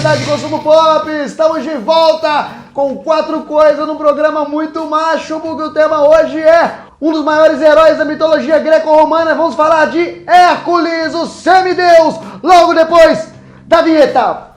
Sociedade de Consumo Pop, estamos de volta com 4 coisas num programa muito macho, porque o tema hoje é um dos maiores heróis da mitologia greco-romana. Vamos falar de Hércules, o semideus, logo depois da vinheta.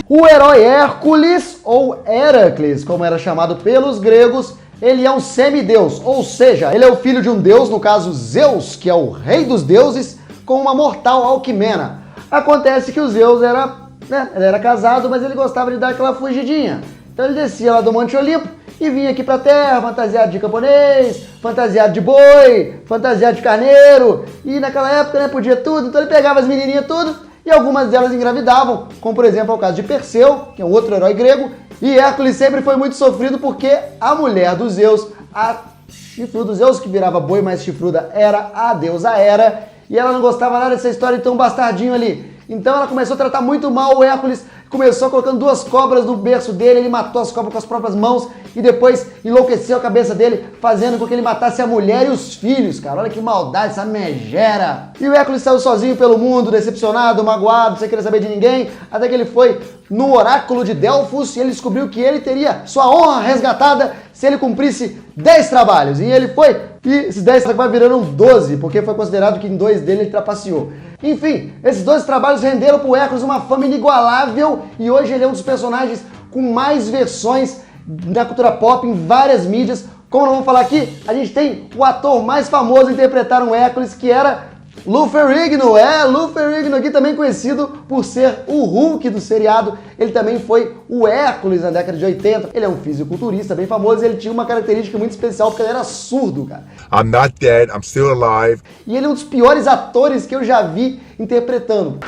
O herói Hércules, ou Heracles, como era chamado pelos gregos, ele é um semideus, ou seja, ele é o filho de um deus, no caso Zeus, que é o rei dos deuses, com uma mortal Alquimena. Acontece que o Zeus ele era casado, mas ele gostava de dar aquela fugidinha. Então ele descia lá do Monte Olimpo e vinha aqui pra Terra, fantasiado de camponês, fantasiado de boi, fantasiado de carneiro, e naquela época, podia tudo, então ele pegava as menininhas tudo, e algumas delas engravidavam, como por exemplo é o caso de Perseu, que é um outro herói grego, e Hércules sempre foi muito sofrido porque a mulher do Zeus, a chifruda do Zeus, que virava boi mais chifruda, era a deusa Hera, e ela não gostava nada dessa história de ter um bastardinho ali. Então ela começou a tratar muito mal o Hércules, começou colocando 2 cobras no berço dele, ele matou as cobras com as próprias mãos e depois enlouqueceu a cabeça dele, fazendo com que ele matasse a mulher e os filhos, cara. Olha que maldade, essa megera. E o Hércules saiu sozinho pelo mundo, decepcionado, magoado, sem querer saber de ninguém, até que ele foi no oráculo de Delfos e ele descobriu que ele teria sua honra resgatada se ele cumprisse 10 trabalhos. E ele foi, e esses 10 trabalhos viraram 12, porque foi considerado que em 2 dele ele trapaceou. Enfim, esses 12 trabalhos renderam para o Hércules uma fama inigualável e hoje ele é um dos personagens com mais versões na cultura pop em várias mídias. Como não vamos falar aqui, a gente tem o ator mais famoso a interpretar um Hércules, que era Lou Ferrigno. Lou Ferrigno, aqui também conhecido por ser o Hulk do seriado. Ele também foi o Hércules na década de 80. Ele é um fisiculturista bem famoso e ele tinha uma característica muito especial, porque ele era surdo, cara. I'm not dead, I'm still alive. E ele é um dos piores atores que eu já vi interpretando.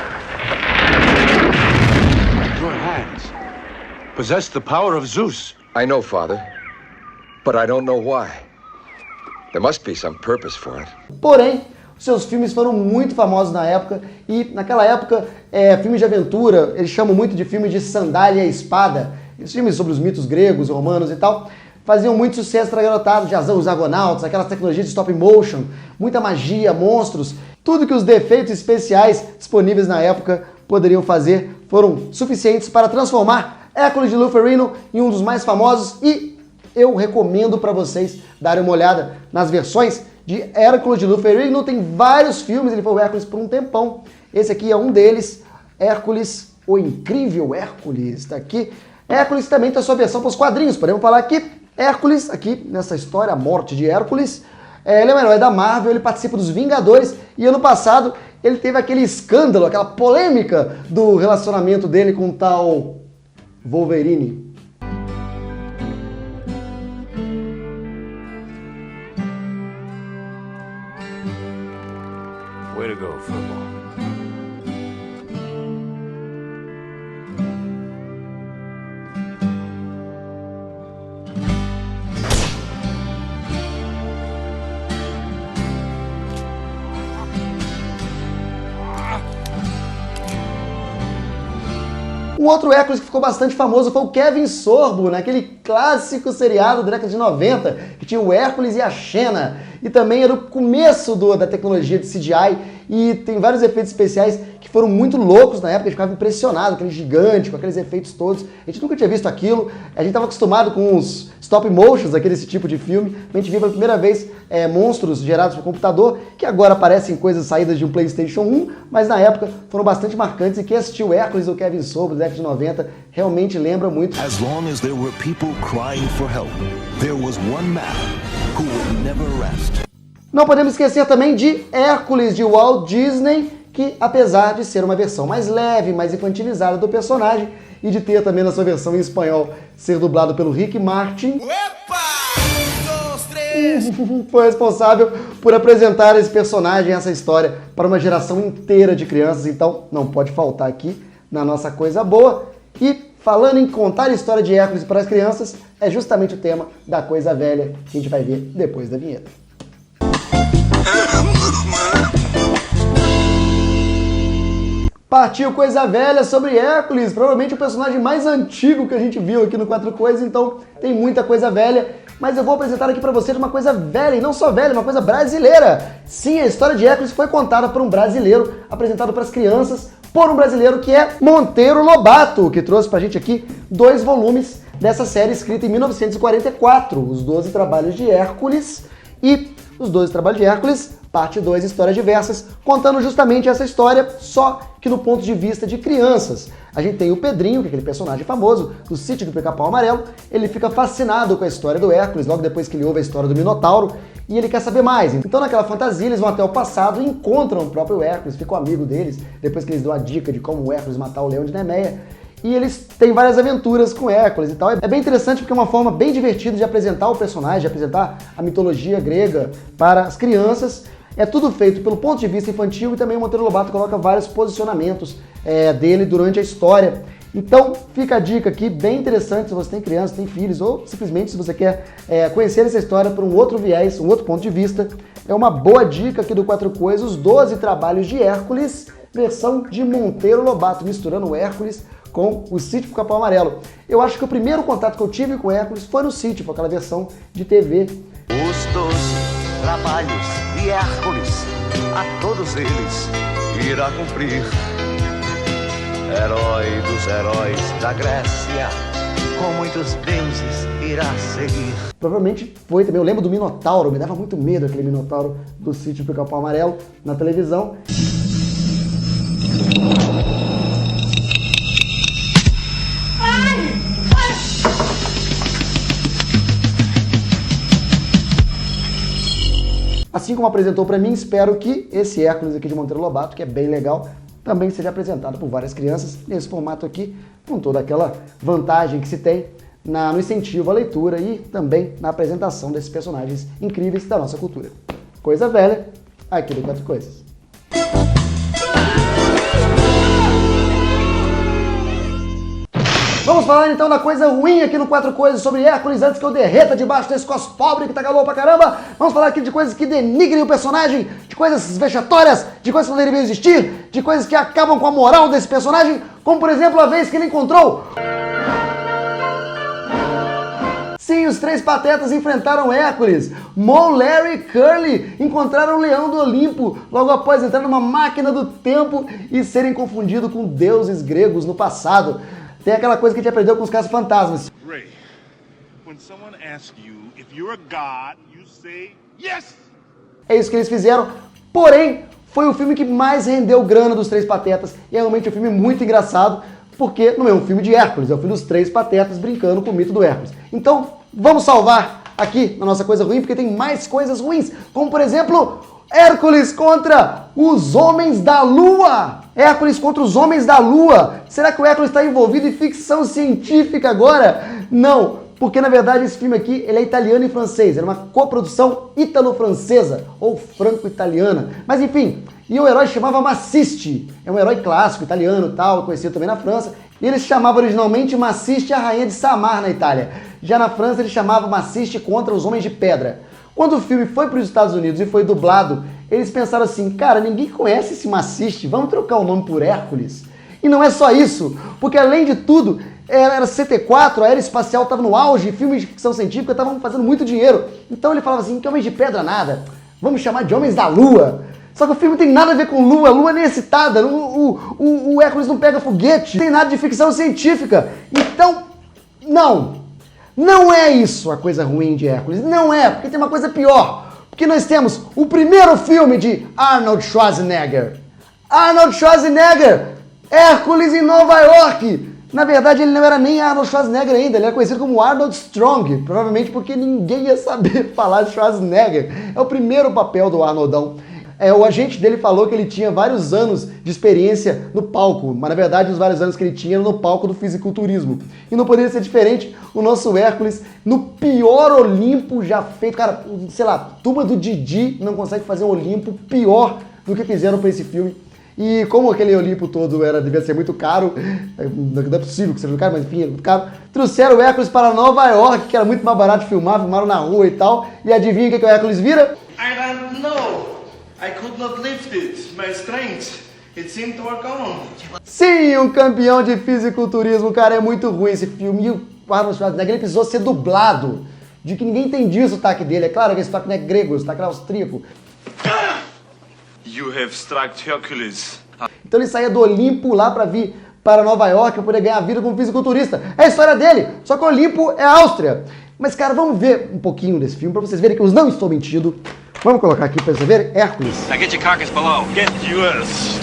Your hands possess the power of Zeus. I know, Father, but I don't know why. There must be some purpose for it. Porém, seus filmes foram muito famosos na época e naquela época, filmes de aventura, eles chamam muito de filmes de sandália e espada. Esses filmes sobre os mitos gregos, romanos e tal, faziam muito sucesso entre a garotada, os Argonautas, aquelas tecnologias de stop motion, muita magia, monstros. Tudo que os defeitos especiais disponíveis na época poderiam fazer foram suficientes para transformar Hércules de Lou Ferrigno em um dos mais famosos, e eu recomendo para vocês darem uma olhada nas versões de Hércules de Lou Ferrigno. Tem vários filmes, ele foi o Hércules por um tempão. Esse aqui é um deles, Hércules, o Incrível Hércules, está aqui. Hércules também tem a sua versão para os quadrinhos, podemos falar aqui. Hércules, aqui nessa história, a morte de Hércules, ele é um herói da Marvel, ele participa dos Vingadores, e ano passado ele teve aquele escândalo, aquela polêmica do relacionamento dele com o tal Wolverine. Way to go, football. Um outro Hércules que ficou bastante famoso foi o Kevin Sorbo, naquele clássico seriado da década de 90, que tinha o Hércules e a Xena. E também era o começo da tecnologia de CGI, e tem vários efeitos especiais que foram muito loucos na época, a gente ficava impressionado, aquele gigante, com aqueles efeitos todos. A gente nunca tinha visto aquilo, a gente estava acostumado com os stop motions, desse tipo de filme. A gente viu pela primeira vez monstros gerados por computador, que agora parecem coisas saídas de um PlayStation 1, mas na época foram bastante marcantes, e quem assistiu Hércules ou Kevin Sorbo da década de 90 realmente lembra muito. As long as there were people crying for help, there was one man who would never rest. Não podemos esquecer também de Hércules de Walt Disney, que apesar de ser uma versão mais leve, mais infantilizada do personagem, e de ter também na sua versão em espanhol ser dublado pelo Rick Martin, foi responsável por apresentar esse personagem, essa história, para uma geração inteira de crianças. Então não pode faltar aqui na nossa coisa boa. E falando em contar a história de Hércules para as crianças, é justamente o tema da coisa velha que a gente vai ver depois da vinheta. Partiu coisa velha sobre Hércules, provavelmente o personagem mais antigo que a gente viu aqui no Quatro Coisas, então tem muita coisa velha. Mas eu vou apresentar aqui pra vocês uma coisa velha, e não só velha, uma coisa brasileira. Sim, a história de Hércules foi contada por um brasileiro, apresentado para as crianças por um brasileiro que é Monteiro Lobato, que trouxe pra gente aqui 2 volumes dessa série escrita em 1944, Os 12 Trabalhos de Hércules e Os 12 Trabalhos de Hércules, parte 2, Histórias Diversas, contando justamente essa história, só que no ponto de vista de crianças. A gente tem o Pedrinho, que é aquele personagem famoso do Sítio do Pica-Pau Amarelo. Ele fica fascinado com a história do Hércules, logo depois que ele ouve a história do Minotauro, e ele quer saber mais. Então, naquela fantasia, eles vão até o passado e encontram o próprio Hércules, ficam amigos deles, depois que eles dão a dica de como o Hércules matar o leão de Nemeia. E eles têm várias aventuras com Hércules e tal. É bem interessante porque é uma forma bem divertida de apresentar o personagem, de apresentar a mitologia grega para as crianças. É tudo feito pelo ponto de vista infantil e também o Monteiro Lobato coloca vários posicionamentos dele durante a história. Então fica a dica aqui, bem interessante se você tem criança, tem filhos ou simplesmente se você quer conhecer essa história por um outro viés, um outro ponto de vista. É uma boa dica aqui do Quatro Coisas, Os 12 Trabalhos de Hércules, versão de Monteiro Lobato, misturando o Hércules com o Sítio do Pica-Pau Amarelo. Eu acho que o primeiro contato que eu tive com Hércules foi no Sítio, com aquela versão de TV. Os 12 trabalhos de Hércules, a todos eles irá cumprir. Herói dos heróis da Grécia, com muitos deuses irá seguir. Provavelmente foi também, eu lembro do Minotauro, me dava muito medo aquele Minotauro do Sítio do Pica-Pau Amarelo na televisão. Assim como apresentou para mim, espero que esse Hércules aqui de Monteiro Lobato, que é bem legal, também seja apresentado por várias crianças nesse formato aqui, com toda aquela vantagem que se tem no incentivo à leitura e também na apresentação desses personagens incríveis da nossa cultura. Coisa velha, aqui do Quatro Coisas. Vamos falar então da coisa ruim aqui no Quatro Coisas sobre Hércules antes que eu derreta debaixo desse cos pobre que tá calor pra caramba. Vamos falar aqui de coisas que denigrem o personagem, de coisas vexatórias, de coisas que não deveriam existir, de coisas que acabam com a moral desse personagem, como por exemplo a vez que ele encontrou... Sim, os 3 patetas enfrentaram Hércules. Mo, Larry e Curly encontraram o Leão do Olimpo logo após entrar numa máquina do tempo e serem confundidos com deuses gregos no passado. Tem aquela coisa que a gente aprendeu com os casos fantasmas. Ray, when someone asks you if you're a god, you say yes. É isso que eles fizeram. Porém, foi o filme que mais rendeu grana dos 3 patetas. E é realmente um filme muito engraçado, porque não é um filme de Hércules, é o filme dos 3 patetas brincando com o mito do Hércules. Então, vamos salvar aqui na nossa coisa ruim, porque tem mais coisas ruins, como por exemplo, Hércules contra os Homens da Lua. Hércules contra os Homens da Lua. Será que o Hércules está envolvido em ficção científica agora? Não, porque na verdade esse filme aqui ele é italiano e francês. Era uma coprodução ítalo-francesa ou franco-italiana. Mas enfim, e o herói chamava Maciste. É um herói clássico, italiano, tal, conhecido também na França. E ele se chamava originalmente Maciste, a rainha de Samar, na Itália. Já na França ele chamava Maciste contra os Homens de Pedra. Quando o filme foi para os Estados Unidos e foi dublado, eles pensaram assim, cara, ninguém conhece esse Maciste, vamos trocar o nome por Hércules. E não é só isso, porque além de tudo, era 74, a era espacial estava no auge, filmes de ficção científica estavam fazendo muito dinheiro. Então ele falava assim, que Homens de Pedra nada, vamos chamar de Homens da Lua. Só que o filme não tem nada a ver com Lua, a Lua nem é citada, o Hércules não pega foguete, não tem nada de ficção científica. Então, não é isso a coisa ruim de Hércules, não é, porque tem uma coisa pior. Porque nós temos o primeiro filme de Arnold Schwarzenegger. Arnold Schwarzenegger, Hércules em Nova York. Na verdade, ele não era nem Arnold Schwarzenegger ainda, ele era conhecido como Arnold Strong, provavelmente porque ninguém ia saber falar Schwarzenegger. É o primeiro papel do Arnoldão. O agente dele falou que ele tinha vários anos de experiência no palco, mas na verdade os vários anos que ele tinha eram no palco do fisiculturismo. E não poderia ser diferente o nosso Hércules no pior Olimpo já feito. Cara, sei lá, turma do Didi não consegue fazer um Olimpo pior do que fizeram para esse filme. E como aquele Olimpo todo devia ser muito caro, não é possível que seja muito caro, mas enfim, era muito caro, trouxeram o Hércules para Nova York, que era muito mais barato de filmar, filmaram na rua e tal, e adivinha o que o Hércules vira? I don't know. I could not lift it. My strength It seemed to work on. Sim, um campeão de fisiculturismo, cara, é muito ruim esse filme. E o Arnold Schwarzenegger, ele precisou ser dublado, de que ninguém entendia o sotaque dele. É claro que esse sotaque não é grego, o sotaque é austríaco. You have struck Hercules. Então ele saía do Olimpo lá pra vir para Nova York para poder ganhar vida como fisiculturista. É a história dele, só que o Olimpo é a Áustria. Mas, cara, vamos ver um pouquinho desse filme pra vocês verem que eu não estou mentindo. Vamos colocar aqui pra vocês verem. Hércules. Now get your carcass below. Get yours.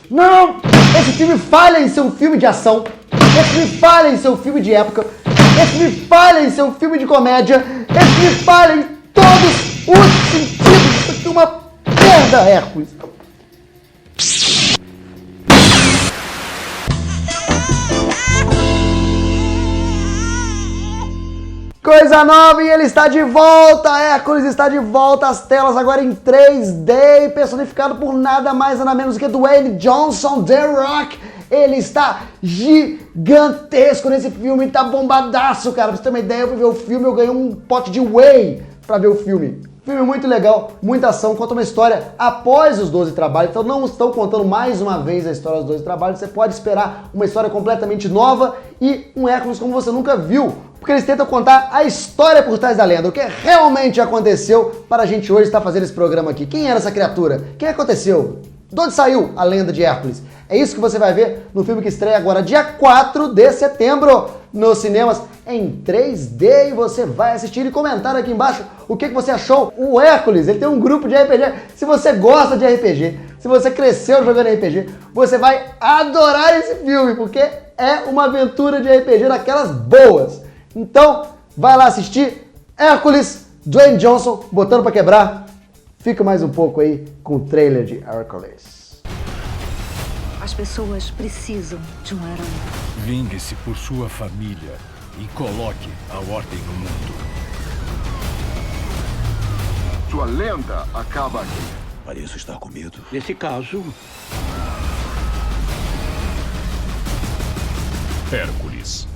Não! Esse filme falha em ser um filme de ação. Esse filme falha em ser um filme de época. Esse filme falha em ser um filme de comédia. Esse filme falha em todos os sentidos. Isso aqui é uma merda, Hércules. Coisa nova e ele está de volta! Hércules está de volta às telas agora em 3D, personificado por nada mais nada menos que Dwayne Johnson, The Rock. Ele está gigantesco nesse filme, tá bombadaço, cara. Pra você ter uma ideia, eu fui ver o filme, eu ganhei um pote de whey pra ver o filme. Filme muito legal, muita ação, conta uma história após os 12 trabalhos, então não estão contando mais uma vez a história dos 12 trabalhos, você pode esperar uma história completamente nova e um Hércules como você nunca viu, porque eles tentam contar a história por trás da lenda, o que realmente aconteceu para a gente hoje estar fazendo esse programa aqui. Quem era essa criatura? Quem aconteceu? De onde saiu a lenda de Hércules? É isso que você vai ver no filme que estreia agora, dia 4 de setembro, nos cinemas, em 3D, e você vai assistir e comentar aqui embaixo o que você achou. O Hércules, ele tem um grupo de RPG. Se você gosta de RPG, se você cresceu jogando RPG, você vai adorar esse filme, porque é uma aventura de RPG daquelas boas. Então, vai lá assistir Hércules, Dwayne Johnson, botando pra quebrar. Fica mais um pouco aí com o trailer de Hércules. As pessoas precisam de um herói. Vingue-se por sua família e coloque a ordem no mundo. Sua lenda acaba aqui. Pareço estar com medo. Nesse caso, Hércules.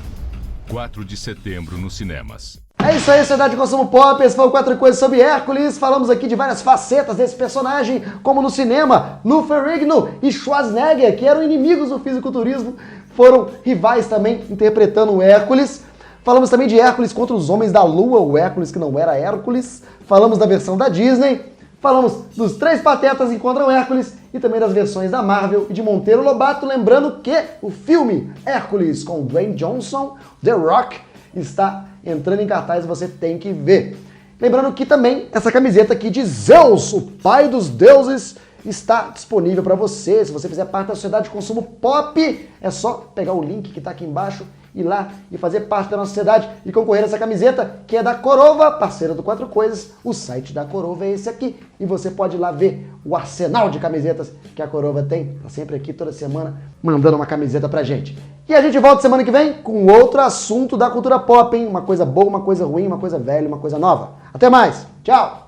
4 de setembro nos cinemas. É isso aí, Sociedade de Consumo Pop, esse foi o 4 Coisas sobre Hércules. Falamos aqui de várias facetas desse personagem, como no cinema, no Ferrigno e Schwarzenegger, que eram inimigos do fisiculturismo, foram rivais também, interpretando o Hércules. Falamos também de Hércules contra os Homens da Lua, o Hércules que não era Hércules. Falamos da versão da Disney. Falamos dos 3 Patetas encontram Hércules e também das versões da Marvel e de Monteiro Lobato. Lembrando que o filme Hércules com Dwayne Johnson, The Rock, está entrando em cartaz e você tem que ver. Lembrando que também essa camiseta aqui de Zeus, o pai dos deuses, está disponível para você. Se você fizer parte da Sociedade de Consumo Pop, é só pegar o link que está aqui embaixo, ir lá e fazer parte da nossa sociedade e concorrer a essa camiseta, que é da Corova, parceira do 4 Coisas. O site da Corova é esse aqui e você pode ir lá ver o arsenal de camisetas que a Corova tem. Tá sempre aqui toda semana mandando uma camiseta pra gente. E a gente volta semana que vem com outro assunto da cultura pop, hein? Uma coisa boa, uma coisa ruim, uma coisa velha, uma coisa nova. Até mais. Tchau!